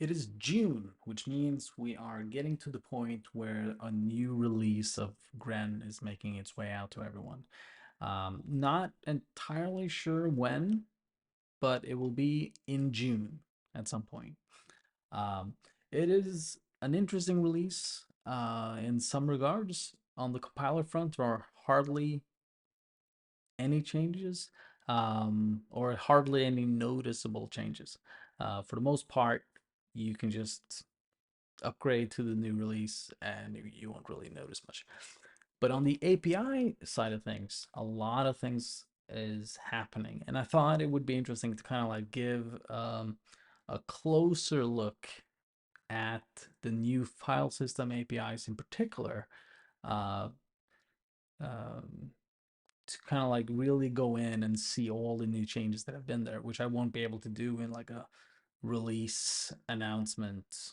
It is June, which means we are getting to the point where a new release of Gren is making its way out to everyone. Not entirely sure when, but it will be in June at some point. Um, it is an interesting release in some regards. On the compiler front, there are hardly any changes or hardly any noticeable changes. For the most part, you can just upgrade to the new release and you won't really notice much. But on the API side of things, a lot of things is happening. And I thought it would be interesting to kind of like give a closer look at the new file system APIs in particular, uh, um, to kind of like really go in and see all the new changes that have been there, which I won't be able to do in like a release announcement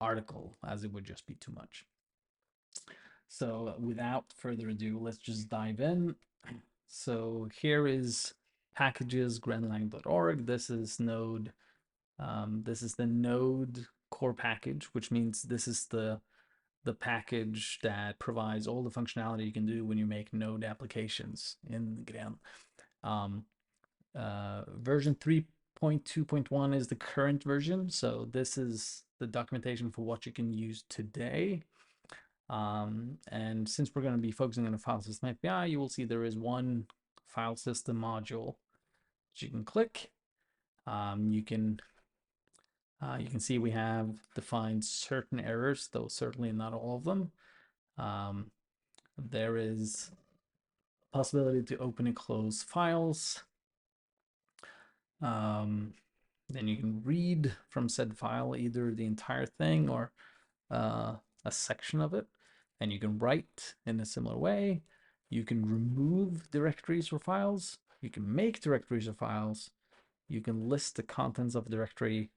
article, as it would just be too much. So without further ado, let's just dive in. So here is packages grenlang.org. This is node. This is the node core package, which means this is the package that provides all the functionality you can do when you make node applications in Gren. Version 3.2.1 is the current version, so this is the documentation for what you can use today. And since we're going to be focusing on the file system API, you will see there is one file system module that you can click. You can see we have defined certain errors, though certainly not all of them. There is a possibility to open and close files. Then you can read from said file either the entire thing or a section of it, and you can write in a similar way. You can remove directories or files. You can make directories or files. You can list the contents of a directory,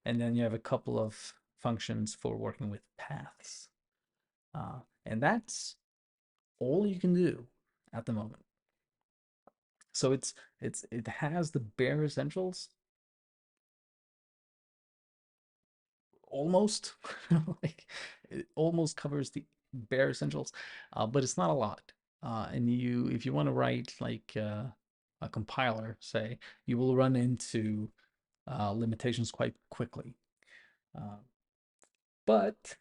and then you have a couple of functions for working with paths. And that's all you can do at the moment. So it has the bare essentials, almost. Like it almost covers the bare essentials, but it's not a lot. And if you want to write like a compiler, say, you will run into limitations quite quickly. But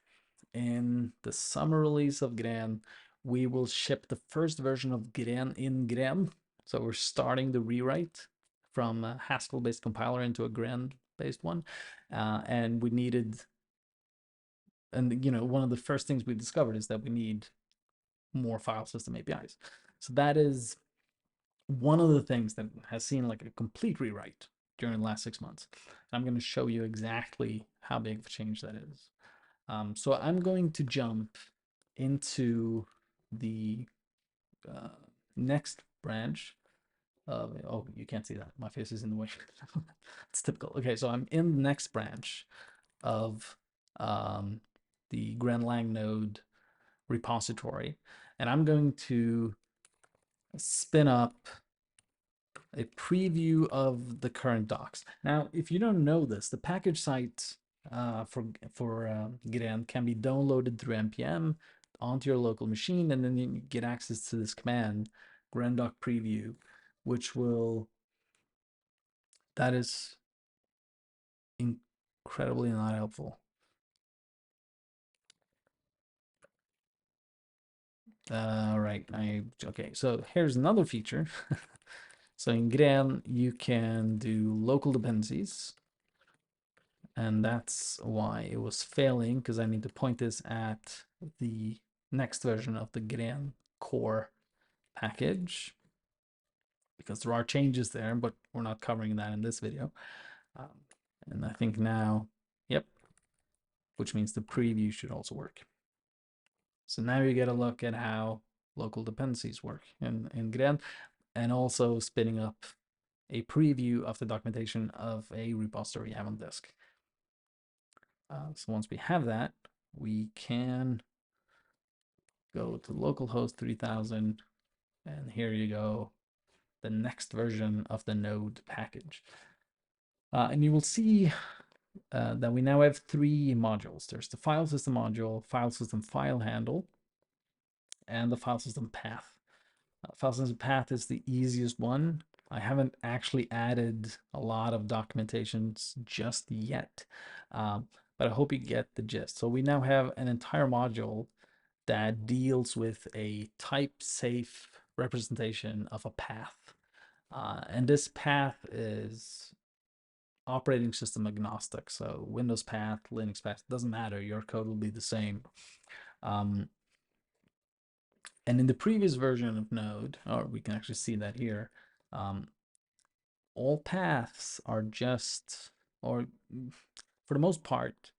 in the summer release of Gren, we will ship the first version of Gren in Gren. So we're starting the rewrite from a Haskell-based compiler into a Gren-based one, and we needed. And one of the first things we discovered is that we need more file system APIs. So that is one of the things that has seen like a complete rewrite during the last 6 months. I'm going to show you exactly how big of a change that is. So I'm going to jump into the next branch. Oh, you can't see that. My face is in the way. It's typical. Okay, so I'm in the next branch of the Grenlang node repository, and I'm going to spin up a preview of the current docs. Now, if you don't know this, the package site for Gren can be downloaded through npm onto your local machine, and then you get access to this command, grendoc preview, which will, that is incredibly not helpful. All right, okay, so here's another feature. So in Gren, you can do local dependencies, and that's why it was failing, because I need to point this at the next version of the Gren core package, because there are changes there, but we're not covering that in this video. And I think now, yep, which means the preview should also work. So now you get a look at how local dependencies work in Gren, and also spinning up a preview of the documentation of a repository you have on disk. So once we have that, we can go to localhost 3000, and here you go, the next version of the node package. And you will see that we now have three modules. There's the file system module, file system file handle, and the file system path. File system path is the easiest one. I haven't actually added a lot of documentations just yet, but I hope you get the gist. So we now have an entire module that deals with a type-safe representation of a path. And this path is operating system agnostic. So Windows path, Linux path, doesn't matter. Your code will be the same. And in the previous version of Node, or we can actually see that here, all paths are just, or for the most part,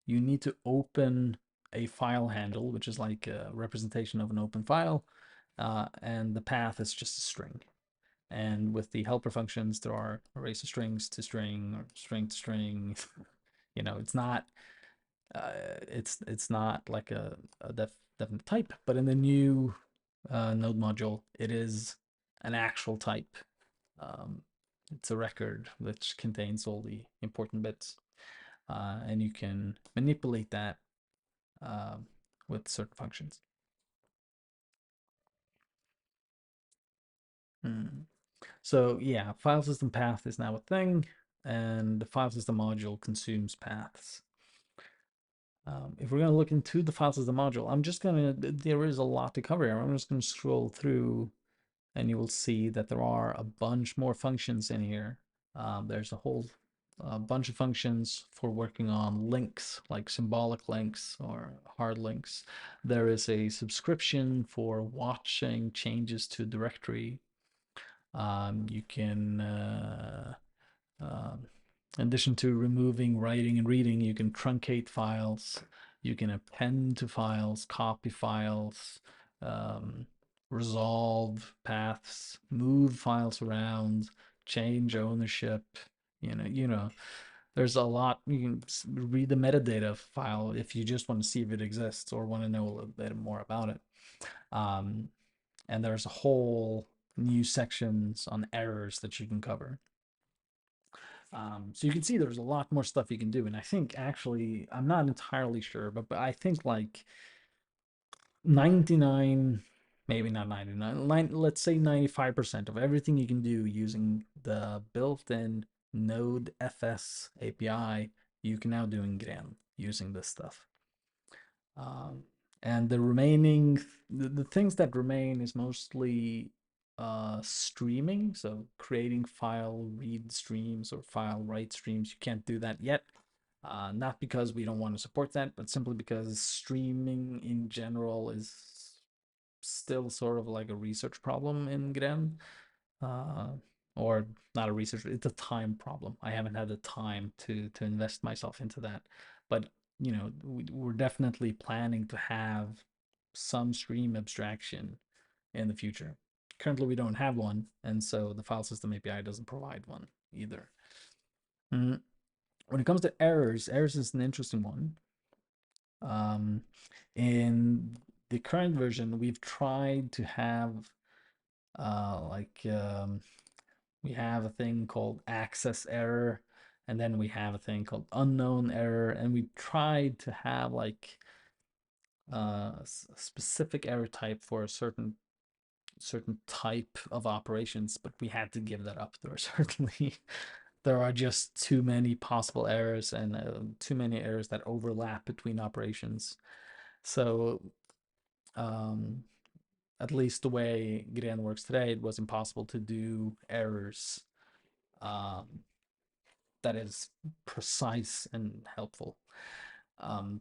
you need to open a file handle, which is like a representation of an open file, and the path is just a string. And with the helper functions, there are arrays of strings to string or string to string. You know, it's not it's not like a definite type, but in the new node module, it is an actual type. It's a record which contains all the important bits, and you can manipulate that with certain functions. So yeah, file system path is now a thing, and the file system module consumes paths. If we're going to look into the file system module, there is a lot to cover here. I'm just going to scroll through and you will see that there are a bunch more functions in here. There's a whole bunch of functions for working on links, like symbolic links or hard links. There is a subscription for watching changes to directory. You can in addition to removing, writing, and reading, you can truncate files, you can append to files, copy files, resolve paths, move files around, change ownership. There's a lot. You can read the metadata file if you just want to see if it exists or want to know a little bit more about it. And there's a whole new sections on errors that you can cover. So you can see there's a lot more stuff you can do. And I think actually, I'm not entirely sure, but I think like 99, maybe not 99, let's say 95% of everything you can do using the built-in Node FS API, you can now do in Gren using this stuff. And the remaining, the things that remain is mostly streaming, so creating file read streams or file write streams. You can't do that yet, not because we don't want to support that, but simply because streaming in general is still sort of like a research problem in Gren, or not a research, it's a time problem. I haven't had the time to invest myself into that, but we're definitely planning to have some stream abstraction in the future. Currently, we don't have one, and so the file system API doesn't provide one either. When it comes to errors is an interesting one. In the current version, we've tried to have we have a thing called access error, and then we have a thing called unknown error, and we tried to have like a specific error type for a certain type of operations, but we had to give that up. There are just too many possible errors and too many errors that overlap between operations. So at least the way Gren works today, it was impossible to do errors that is precise and helpful.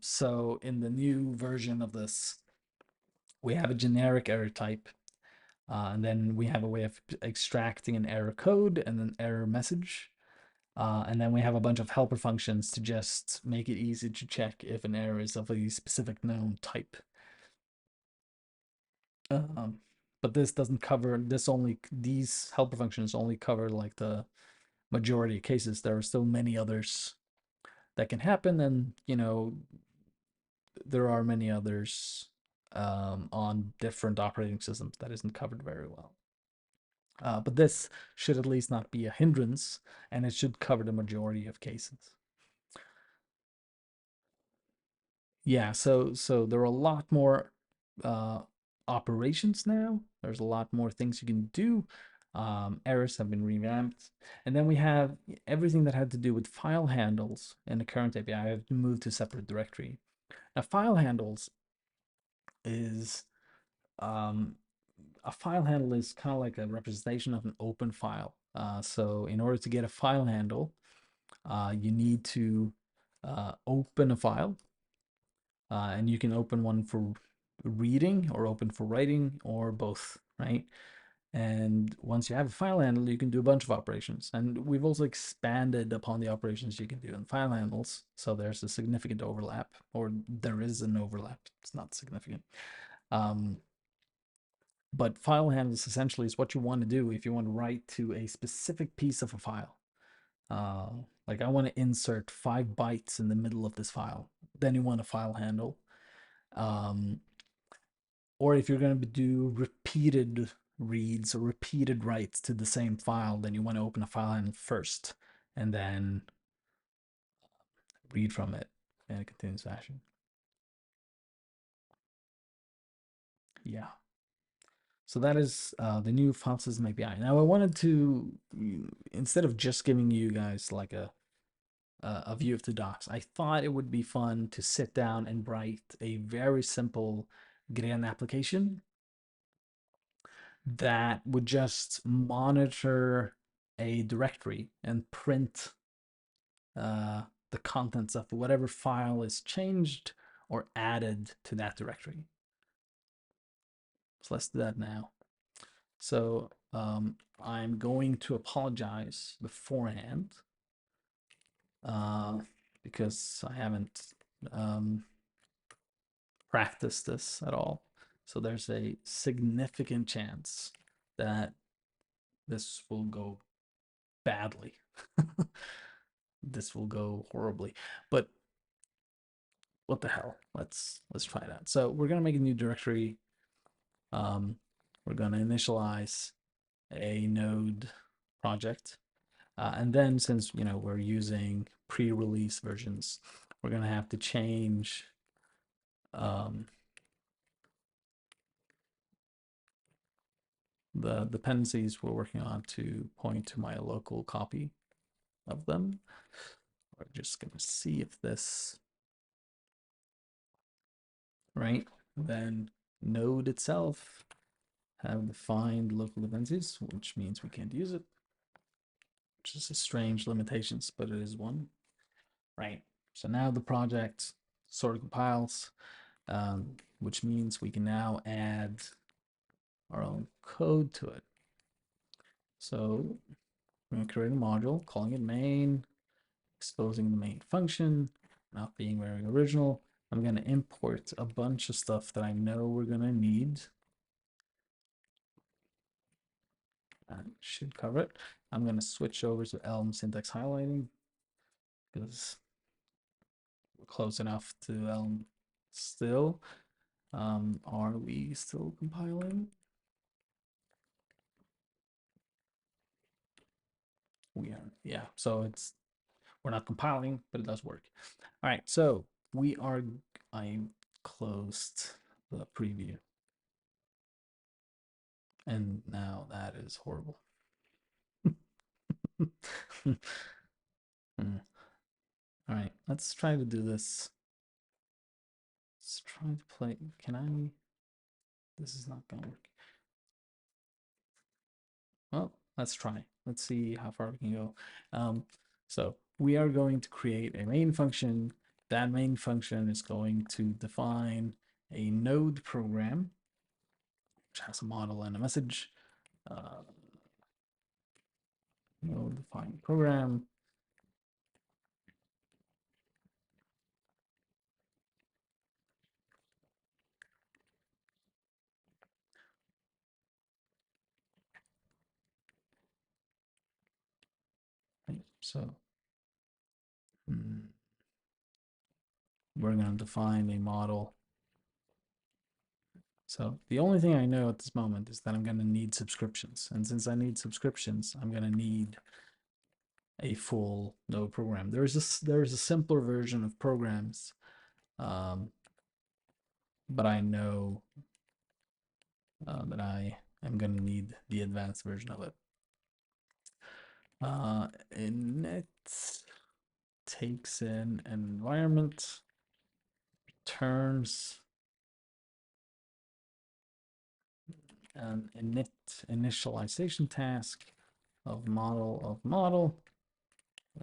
So in the new version of this, we have a generic error type, and then we have a way of extracting an error code and an error message. And then we have a bunch of helper functions to just make it easy to check if an error is of a specific known type. But this doesn't cover these helper functions only cover like the majority of cases. There are still many others that can happen, and there are many others on different operating systems that isn't covered very well. But this should at least not be a hindrance, and it should cover the majority of cases. Yeah, so there are a lot more uh, operations now. There's a lot more things you can do. Errors have been revamped, and then we have everything that had to do with file handles in the current API. I have moved to separate directory. Now, file handles is um, a file handle is kind of like a representation of an open file. So in order to get a file handle, you need to open a file, and you can open one for reading or open for writing or both, right? And once you have a file handle, you can do a bunch of operations. And we've also expanded upon the operations you can do in file handles. So there's a significant overlap, or there is an overlap. It's not significant. But file handles essentially is what you want to do if you want to write to a specific piece of a file. Uh, like I want to insert 5 bytes in the middle of this file. Then you want a file handle. Um, or if you're going to do repeated reads or repeated writes to the same file, then you want to open a file handle first and then read from it in a continuous fashion. Yeah. So that is the new FileSystem API. Now I wanted to, instead of just giving you guys like a view of the docs, I thought it would be fun to sit down and write a very simple Gren application that would just monitor a directory and print the contents of whatever file is changed or added to that directory. So let's do that now. So I'm going to apologize beforehand because I haven't practiced this at all. So there's a significant chance that this will go badly. This will go horribly. But what the hell? Let's try that. So we're gonna make a new directory. We're gonna initialize a node project. And then since we're using pre-release versions, we're gonna have to change the dependencies we're working on to point to my local copy of them. We're just gonna see if this, right? Then node itself have defined local dependencies, which means we can't use it, which is a strange limitations, but it is one, right? So now the project sort of compiles, which means we can now add our own code to it. So we're going to create a module, calling it main, exposing the main function, not being very original. I'm going to import a bunch of stuff that I know we're going to need. That should cover it. I'm going to switch over to Elm syntax highlighting because we're close enough to Elm still. Are we still compiling? We are, yeah. So we're not compiling, but it does work. All right, so I closed the preview. And now that is horrible. All right, let's try to do this. Let's try to play. Can I? This is not gonna work. Well, let's try. Let's see how far we can go. So we are going to create a main function. That main function is going to define a node program, which has a model and a message. Node define program. Right, so we're going to define a model. So the only thing I know at this moment is that I'm going to need subscriptions. And since I need subscriptions, I'm going to need a full node program. There is a simpler version of programs but I know that I am going to need the advanced version of it. Init takes in an environment, returns an init initialization task of model,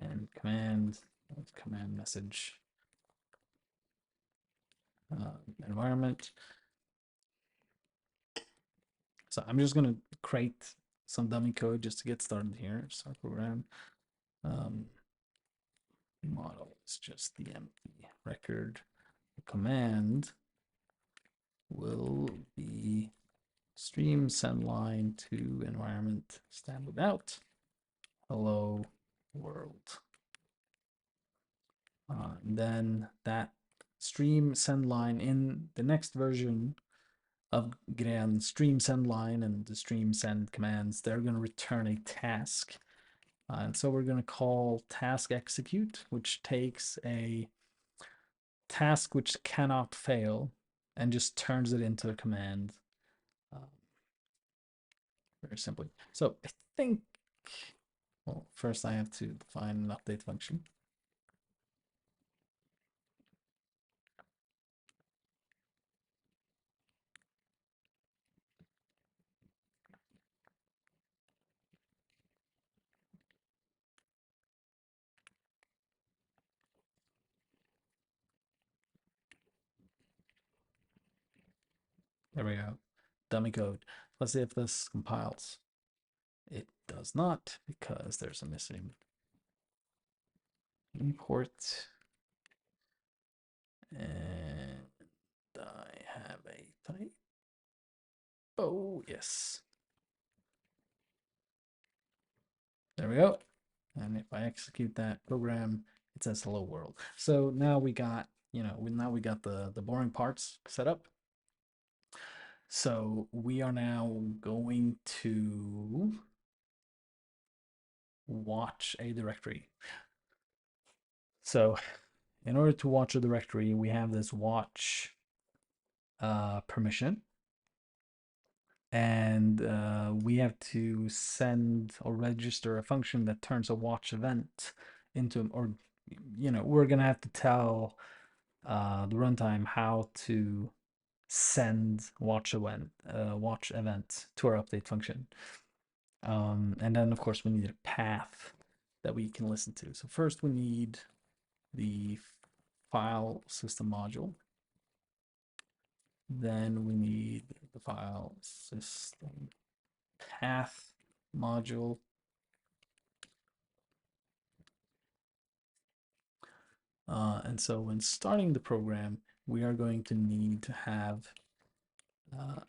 and command message environment. So I'm just going to create some dummy code just to get started here. Start program. Model is just the empty record. The command will be stream send line to environment stand without hello world. Then that stream send line in the next version of Gren, stream send line and the stream send commands, they're going to return a task. And so we're going to call task execute, which takes a task which cannot fail and just turns it into a command. Very simply. So I think, well, first I have to define an update function. There we go. Dummy code. Let's see if this compiles. It does not because there's a missing import. And I have a type. Oh, yes. There we go. And if I execute that program, it says hello world. So now we got, now we got the boring parts set up. So we are now going to watch a directory. So in order to watch a directory, we have this watch permission. And we have to send or register a function that turns a watch event into, or, we're going to have to tell the runtime how to send watch event to our update function. And then, of course, we need a path that we can listen to. So first we need the file system module. Then we need the file system path module. And so when starting the program, we are going to need to have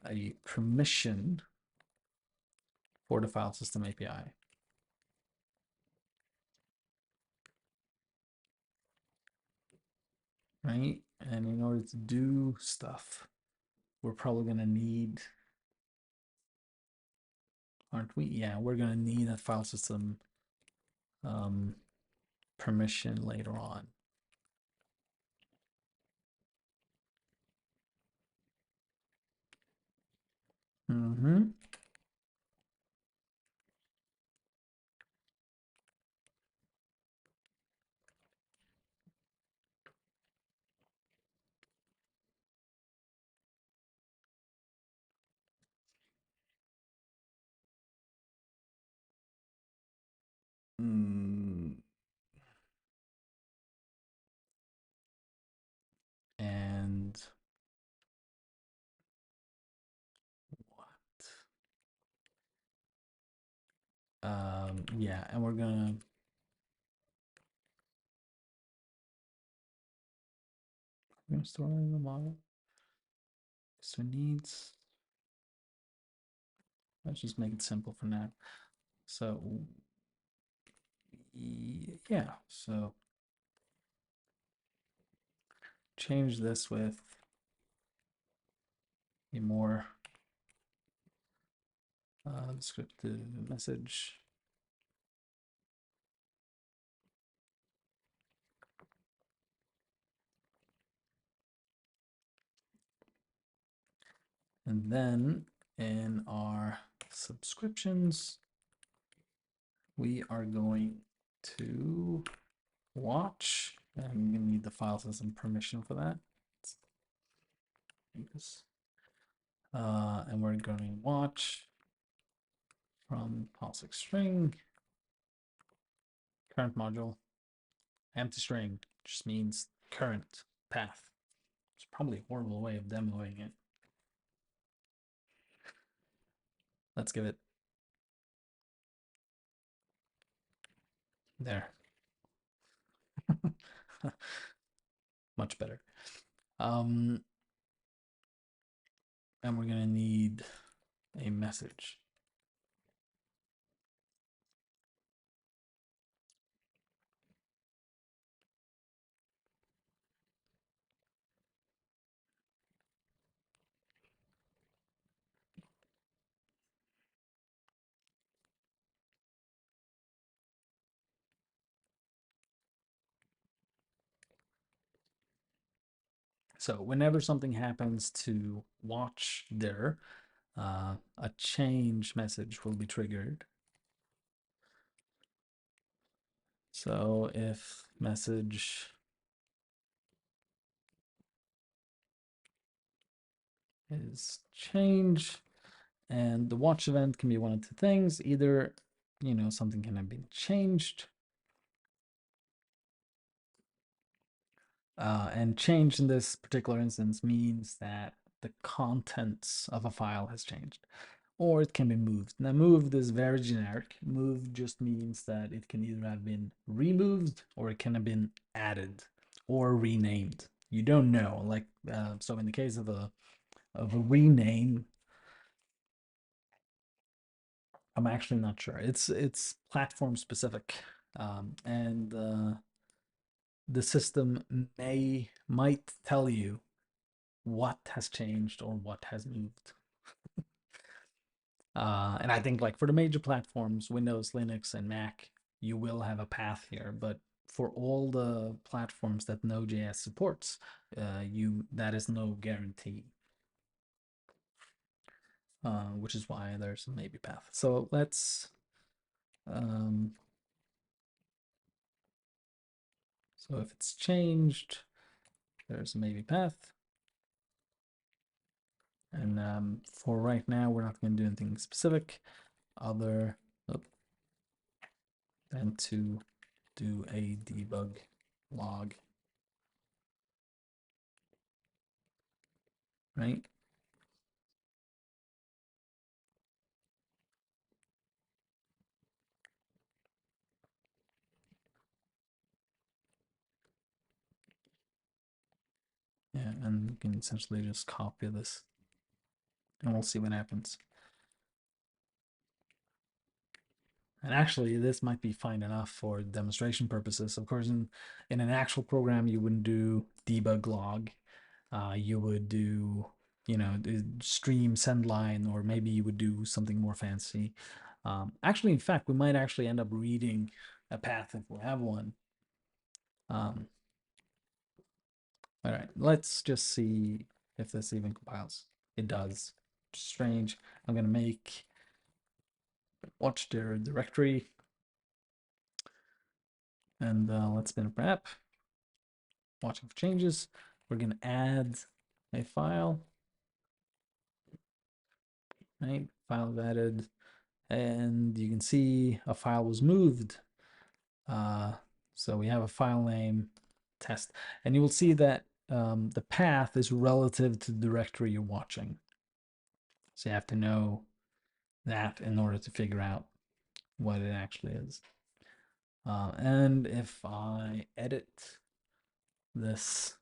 a permission for the file system API. Right? And in order to do stuff, we're probably going to need, aren't we? Yeah, we're going to need that file system permission later on. Mm-hmm. And what? Yeah, and we're gonna store it in the model. So it needs, let's just make it simple for now. So yeah, so change this with a more descriptive message. And then in our subscriptions, we are going to watch, and I'm going to need the file system permission for that. And we're going to watch from POSIX string, current module, empty string, just means current path. It's probably a horrible way of demoing it. Let's give it there. Much better. And we're going to need a message. So whenever something happens to watch there, a change message will be triggered. So if message is change, and the watch event can be one of two things. Either, something can have been changed, and change in this particular instance means that the contents of a file has changed, or it can be moved. Now, moved is very generic. Moved just means that it can either have been removed or it can have been added or renamed. You don't know. So in the case of a rename, I'm actually not sure. It's platform specific, and the system might tell you what has changed or what has moved. And I think like for the major platforms, Windows, Linux, and Mac, you will have a path here. But for all the platforms that Node.js supports, that is no guarantee. Which is why there's a maybe path. So let's so if it's changed, there's a maybe path. And for right now, we're not going to do anything specific other than to do a debug log, right? Yeah, and we can essentially just copy this and we'll see what happens. And actually, this might be fine enough for demonstration purposes. Of course, in an actual program, you wouldn't do debug log. You would do, stream send line, or maybe you would do something more fancy. Actually, in fact, we might actually end up reading a path if we have one. All right, let's just see if this even compiles. It does. Strange. I'm going to make watch their directory, and let's spin up our app. Watching for changes. We're going to add a file. Right, file is added, and you can see a file was moved. So we have a file name test, and you will see that the path is relative to the directory you're watching. So you have to know that in order to figure out what it actually is. And if I edit this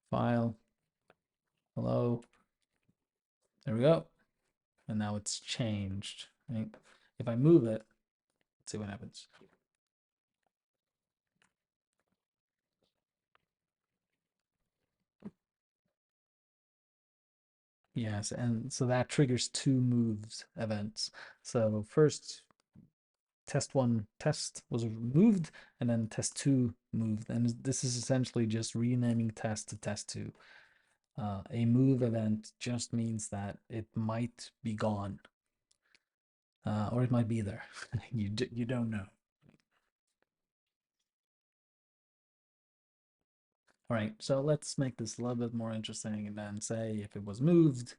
file, hello, there we go. And now it's changed, right? If I move it, let's see what happens. Yes, and so that triggers two moves events. So first, test one test was moved, and then test two moved. And this is essentially just renaming test to test two. A move event just means that it might be gone, or it might be there. You don't know. All right, so let's make this a little bit more interesting and then say if it was moved,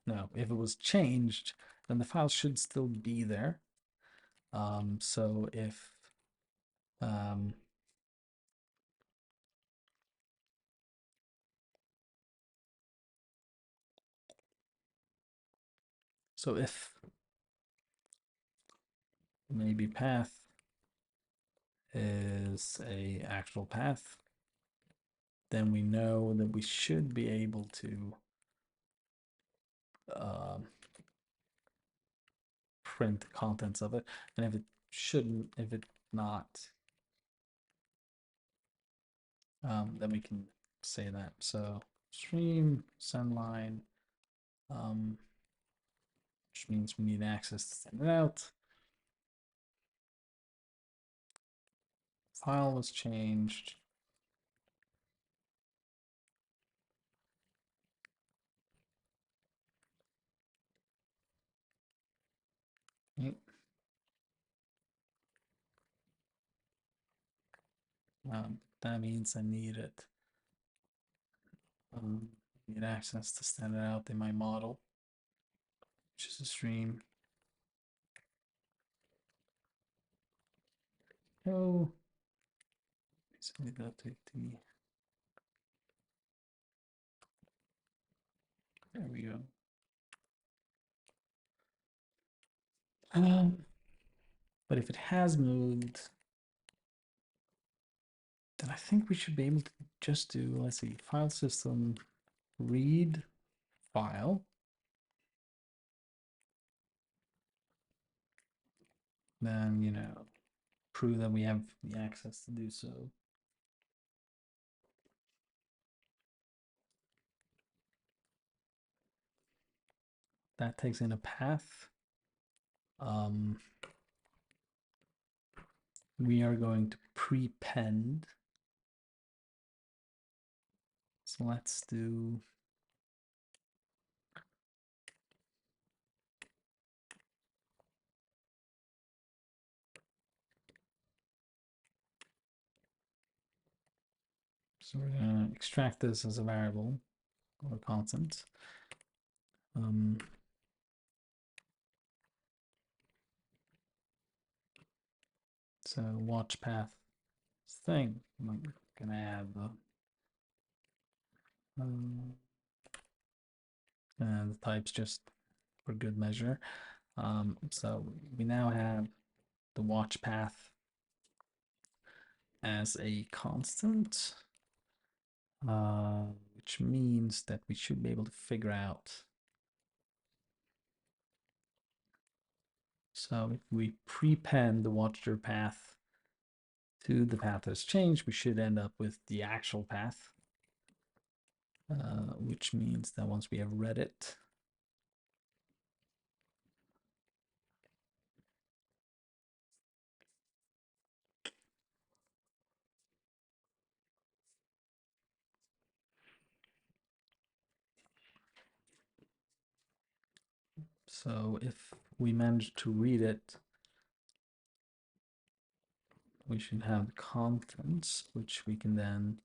no, if it was changed, then the file should still be there. So if um, so if maybe path is a actual path, then we know that we should be able to um, print the contents of it. And if it shouldn't, if it's not, then we can say that. So stream send line, which means we need access to send it out. File was changed. Right. That means I need it. Need access to send it out in my model, which is a stream. Oh, so that the there we go. But if it has moved, then I think we should be able to just do, let's see, file system read file. Then, prove that we have the access to do so. That takes in a path. We are going to prepend. So let's do so we're going to extract this as a variable or constant. So watch path thing. I'm gonna add the types just for good measure. So we now have the watch path as a constant, which means that we should be able to figure out. So if we prepend the watcher path to the path that's changed, we should end up with the actual path, which means that once we have read it, so if we manage to read it, we should have the contents, which we can then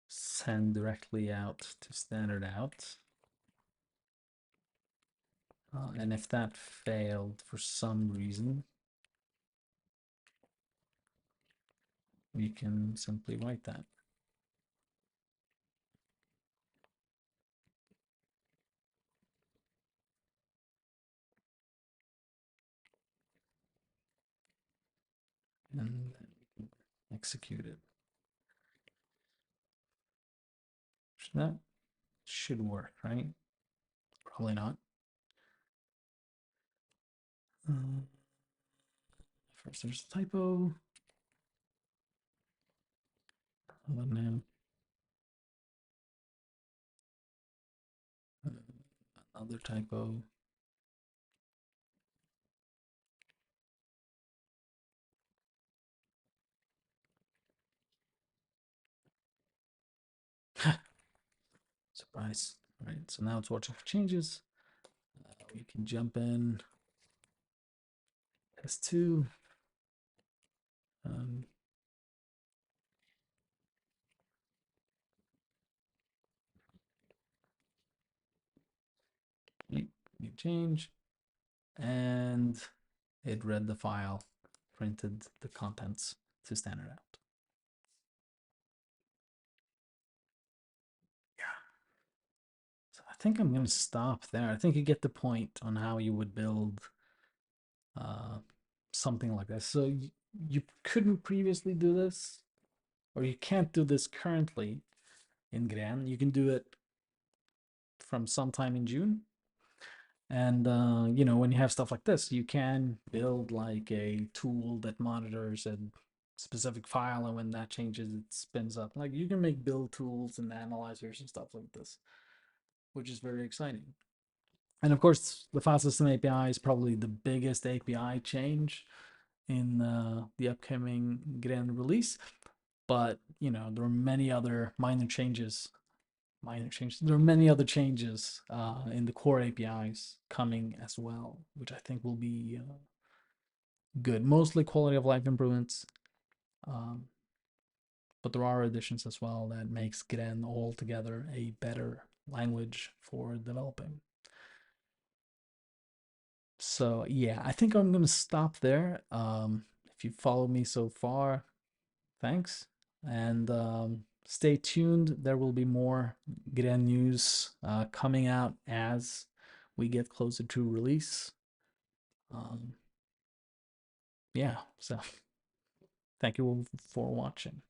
send directly out to standard out. And if that failed for some reason, we can simply write that. And then we can execute it. So that should work, right? Probably not. First, there's a typo. Now, another typo. Surprise. All right, so now it's watching for changes. We can jump in S2. Um, new change, and it read the file, printed the contents to standard out. Yeah. So I think I'm going to stop there. I think you get the point on how you would build uh, something like this. So you couldn't previously do this, or you can't do this currently in Gren. You can do it from sometime in June. And you know, when you have stuff like this, you can build like a tool that monitors a specific file, and when that changes, it spins up. Like you can make build tools and analyzers and stuff like this, which is very exciting. And of course, the FileSystem API is probably the biggest API change in the upcoming Gren release. But you know, there are many other minor changes. There are many other changes in the core APIs coming as well, which I think will be good. Mostly quality of life improvements, um, but there are additions as well that makes Gren altogether a better language for developing. So yeah, I think I'm gonna stop there. If you followed me so far, thanks, and stay tuned. There will be more Gren news coming out as we get closer to release. Yeah, so thank you all for watching.